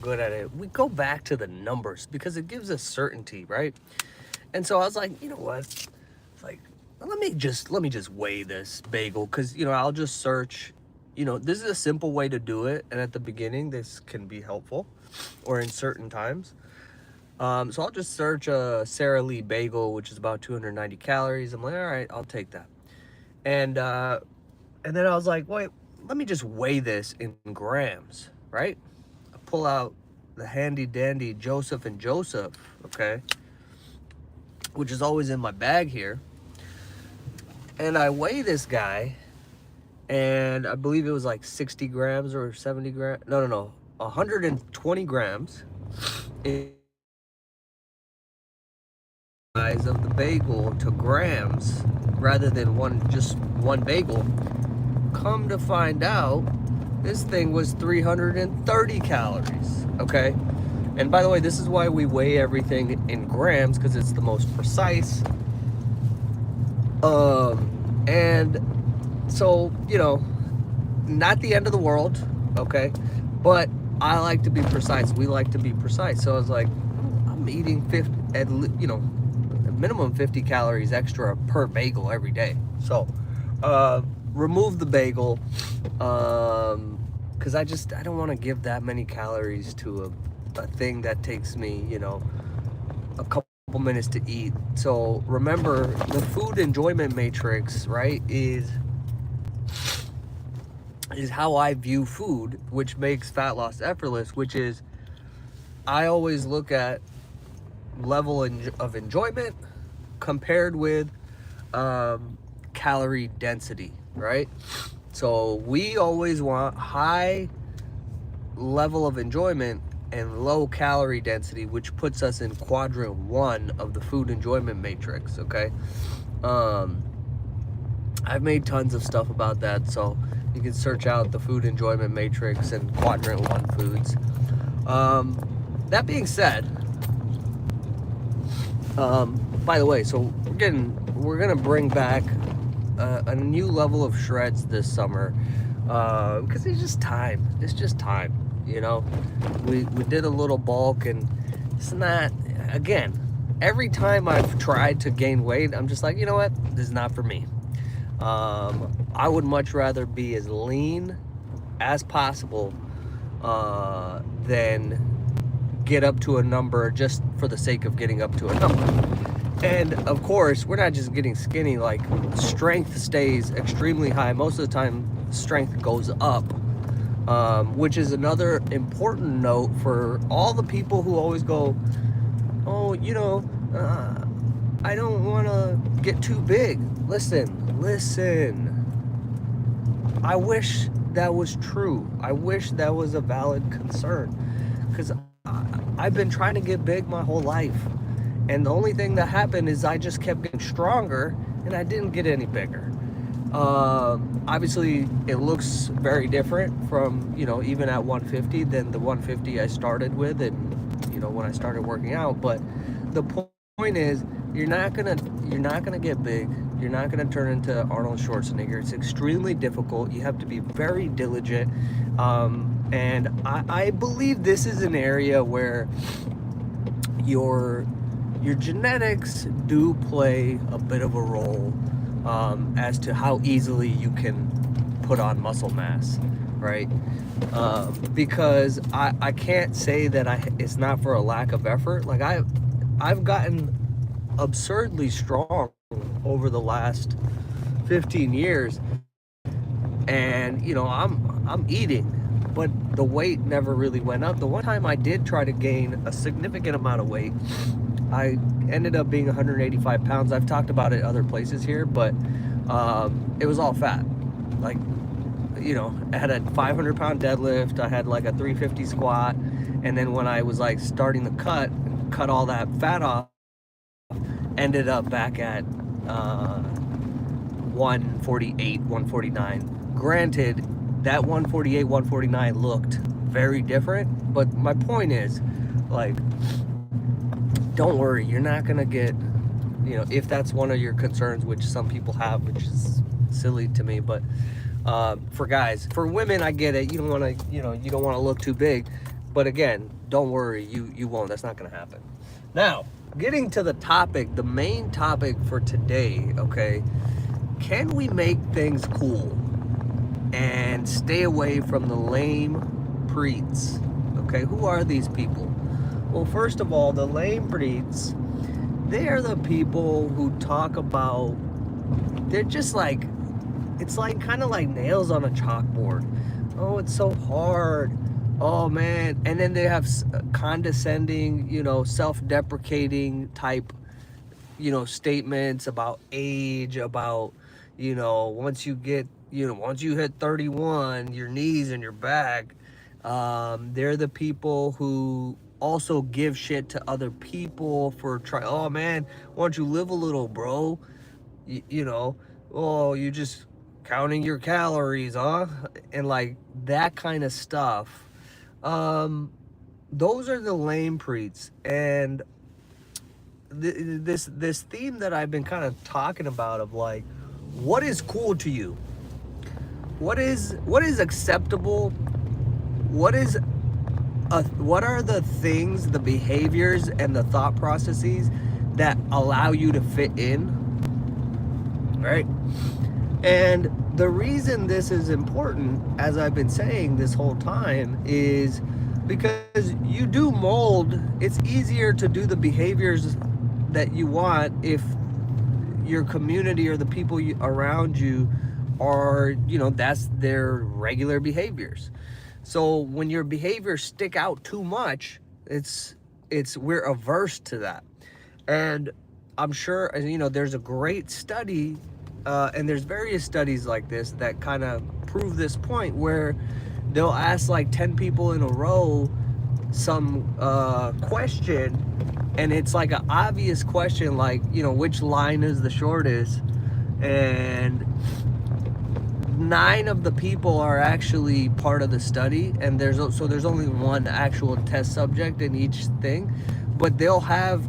good at it, we go back to the numbers because it gives us certainty, right? And so I was like, you know what? It's like, let me just weigh this bagel because I'll just search. This is a simple way to do it, and at the beginning, this can be helpful, or in certain times. So I'll just search a Sara Lee bagel, which is about 290 calories. I'm like, all right, I'll take that. And uh, and then I was like, wait, let me just weigh this in grams, right? I pull out the handy dandy Joseph and Joseph, okay, which is always in my bag here. And I weigh this guy, and I believe it was like 60 grams or 70 grams. No, no, no, 120 grams in size of the bagel to grams rather than just one bagel. Come to find out, this thing was 330 calories, okay? And by the way, this is why we weigh everything in grams, because it's the most precise. And so, not the end of the world, okay? But I like to be precise. We like to be precise. So I was like, I'm eating 50, minimum 50 calories extra per bagel every day. So, remove the bagel, because I don't want to give that many calories to a thing that takes me, a couple minutes to eat. So remember, the food enjoyment matrix, right, is how I view food, which makes fat loss effortless, which is I always look at level of enjoyment compared with calorie density, right? So we always want high level of enjoyment and low calorie density, which puts us in quadrant 1 of the food enjoyment matrix, okay? I've made tons of stuff about that, so you can search out the food enjoyment matrix and quadrant 1 foods. That being said, by the way, so we're gonna bring back a new level of shreds this summer, because it's just time. It's just time. We did a little bulk, and it's not. Again, every time I've tried to gain weight, I'm just like, you know what? This is not for me. I would much rather be as lean as possible than get up to a number just for the sake of getting up to a number. And of course, we're not just getting skinny, like strength stays extremely high. Most of the time, strength goes up, which is another important note for all the people who always go, oh, I don't want to get too big. Listen. I wish that was true. I wish that was a valid concern, because I've been trying to get big my whole life. And the only thing that happened is I just kept getting stronger, and I didn't get any bigger. Obviously, it looks very different from, even at 150 than the 150 I started with, and, when I started working out. But the point is, you're not gonna get big. You're not gonna turn into Arnold Schwarzenegger. It's extremely difficult. You have to be very diligent. And I believe this is an area where your genetics do play a bit of a role, as to how easily you can put on muscle mass, right? Because I can't say that it's not for a lack of effort. Like I've gotten absurdly strong over the last 15 years, and I'm eating, but the weight never really went up. The one time I did try to gain a significant amount of weight, I ended up being 185 pounds. I've talked about it other places here, but it was all fat. Like, I had a 500-pound deadlift. I had like a 350 squat. And then when I was like starting to cut all that fat off, ended up back at 148, 149. Granted, that 148, 149 looked very different. But my point is, like, don't worry, you're not gonna get, if that's one of your concerns, which some people have, which is silly to me, but for guys, for women, I get it. You don't want to, you don't want to look too big, But again, don't worry, you won't. That's not going to happen. Now, getting to the topic, the main topic for today, okay? Can we make things cool and stay away from the lame preets? Okay, who are these people? Well, first of all, the lamepreets, they are the people who talk about, they're just like, it's like kind of like nails on a chalkboard. Oh, it's so hard. Oh man. And then they have condescending, self-deprecating type, statements about age, about, once you get, once you hit 31, your knees and your back. They're the people who also give shit to other people for oh man, why don't you live a little, bro? You know, oh, you just counting your calories, huh? And like that kind of stuff. Um, those are the lame preets. And this theme that I've been kind of talking about of like, what is cool to you? What is acceptable? What are the things, the behaviors, and the thought processes that allow you to fit in, right? And the reason this is important, as I've been saying this whole time, is because you do mold. It's easier to do the behaviors that you want if your community or the people around you are, that's their regular behaviors. So when your behaviors stick out too much, we're averse to that. And I'm sure, there's a great study, and there's various studies like this that kind of prove this point, where they'll ask like 10 people in a row some question, and it's like an obvious question, like, which line is the shortest, and 9 of the people are actually part of the study, and there's only one actual test subject in each thing, but they'll have,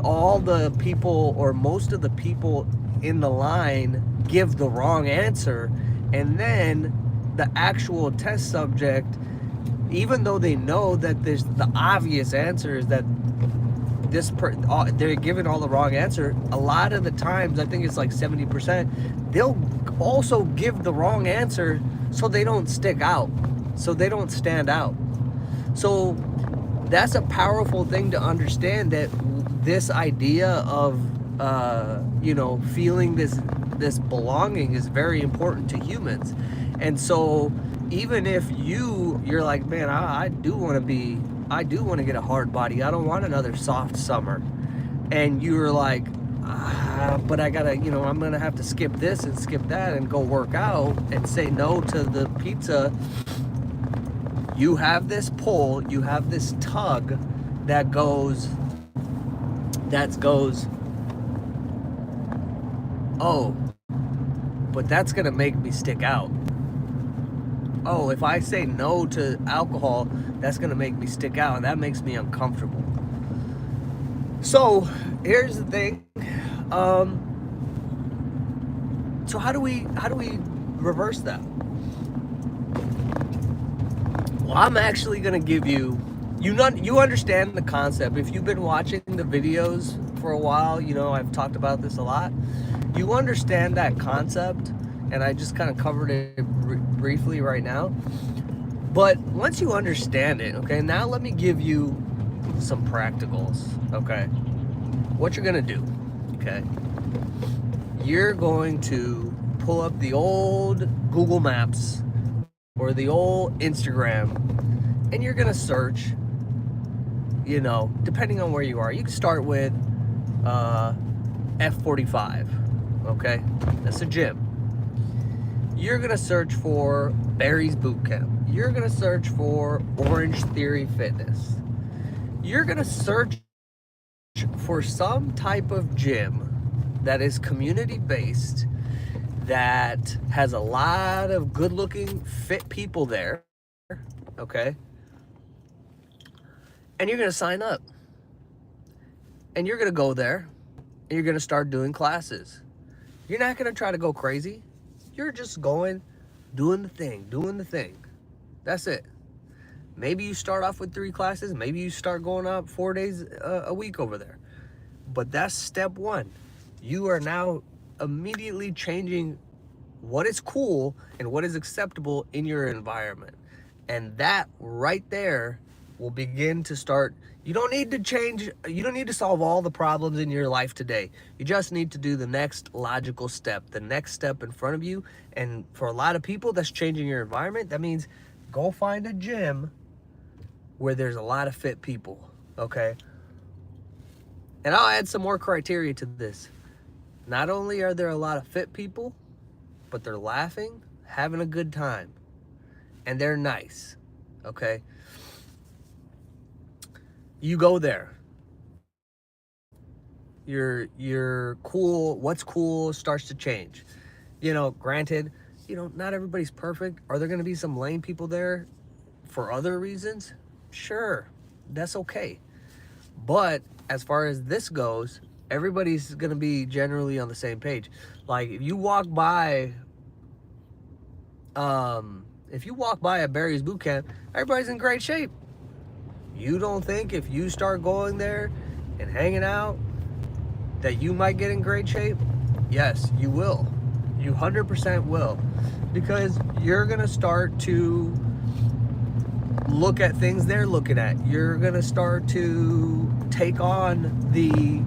all the people or most of the people in the line give the wrong answer, and then the actual test subject, even though they know that there's the obvious answer is that they're given all the wrong answer, a lot of the times, I think it's like 70%, they'll also give the wrong answer so they don't stick out, so they don't stand out. So that's a powerful thing to understand, that this idea of feeling this belonging is very important to humans. And so even if you're like, man, I do want to get a hard body, I don't want another soft summer, and you're like, but I gotta, I'm gonna have to skip this and skip that and go work out and say no to the pizza. You have this pull, you have this tug that goes, oh, but that's gonna make me stick out. Oh, if I say no to alcohol, that's gonna make me stick out, and that makes me uncomfortable. So here's the thing. So how do we reverse that? Well, I'm actually gonna give you understand the concept. If you've been watching the videos for a while, I've talked about this a lot. You understand that concept, and I just kind of covered it briefly right now. But once you understand it, okay, now let me give you some practicals, okay? What you're gonna do, okay? You're going to pull up the old Google Maps or the old Instagram, and you're gonna search, depending on where you are. You can start with F45, okay? That's a gym. You're gonna search for Barry's Boot Camp. You're gonna search for Orange Theory Fitness. You're gonna search for some type of gym that is community-based, that has a lot of good-looking, fit people there, okay? And you're gonna sign up. And you're gonna go there, and you're gonna start doing classes. You're not gonna try to go crazy. You're just going, doing the thing. That's it. Maybe you start off with 3 classes. Maybe you start going up 4 days a week over there. But that's step one. You are now immediately changing what is cool and what is acceptable in your environment. And that right there will begin to start. You don't need to change, you don't need to solve all the problems in your life today. You just need to do the next logical step, the next step in front of you. And for a lot of people, that's changing your environment. That means go find a gym where there's a lot of fit people, okay? And I'll add some more criteria to this. Not only are there a lot of fit people, but they're laughing, having a good time, and they're nice, okay? You go there. You're cool. What's cool starts to change. You know, granted, you know, not everybody's perfect. Are there going to be some lame people there for other reasons? Sure, that's okay. But as far as this goes, everybody's going to be generally on the same page. Like if you walk by a Barry's boot camp, everybody's in great shape. You don't think if you start going there and hanging out that you might get in great shape? Yes, you will. You 100% will. Because you're going to start to look at things they're looking at. You're going to start to take on the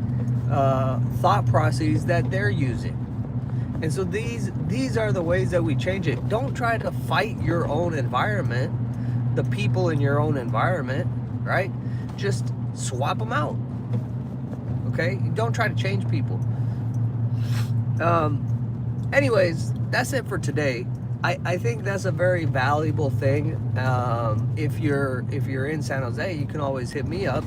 thought processes that they're using. And so these are the ways that we change it. Don't try to fight your own environment, the people in your own environment, right? Just swap them out, okay? Don't try to change people. Anyways, that's it for today. I think that's a very valuable thing. If you're in San Jose, you can always hit me up.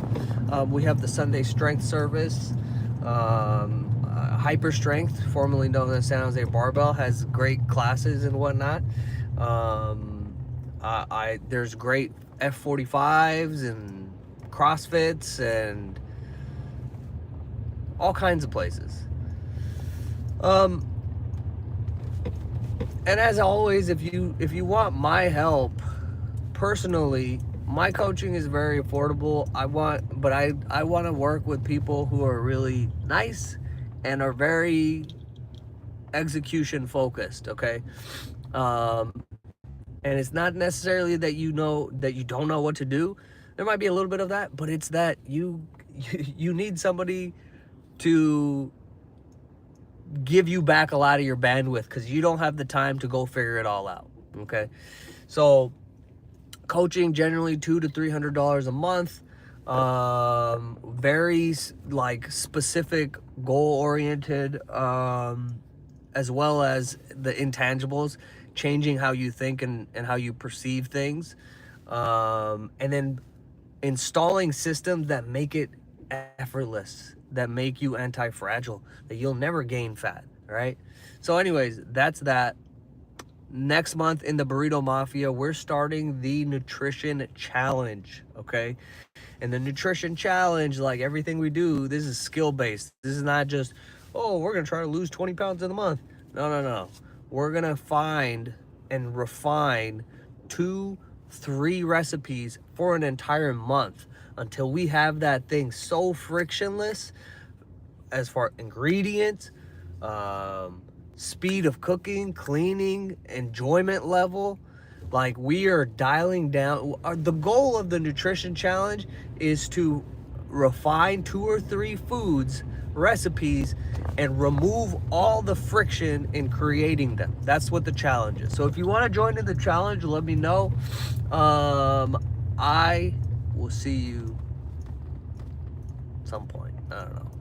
We have the Sunday strength service. Hyper Strength, formerly known as San Jose Barbell, has great classes and whatnot. There's great F45s and CrossFits and all kinds of places. And as always, if you want my help personally, my coaching is very affordable. I want to work with people who are really nice and are very execution focused, okay? And it's not necessarily that you don't know what to do. There might be a little bit of that, but it's that you need somebody to give you back a lot of your bandwidth because you don't have the time to go figure it all out, okay? So coaching generally $200 to $300 a month. Very like specific, goal-oriented, as well as the intangibles, changing how you think and how you perceive things, and then installing systems that make it effortless, that make you anti-fragile, that you'll never gain fat, right? So anyways, that's that. Next month in the Burrito Mafia, we're starting the nutrition challenge, okay? And the nutrition challenge, like everything we do, this is skill-based. This is not just, oh, we're going to try to lose 20 pounds in a month. No. We're going to find and refine 2-3 recipes for an entire month until we have that thing so frictionless as far ingredients, speed of cooking, cleaning, enjoyment level. Like we are dialing down. The goal of the nutrition challenge is to refine 2 or 3 foods, recipes, and remove all the friction in creating them. That's what the challenge is. So if you want to join in the challenge, let me know. I will see you some point. I don't know.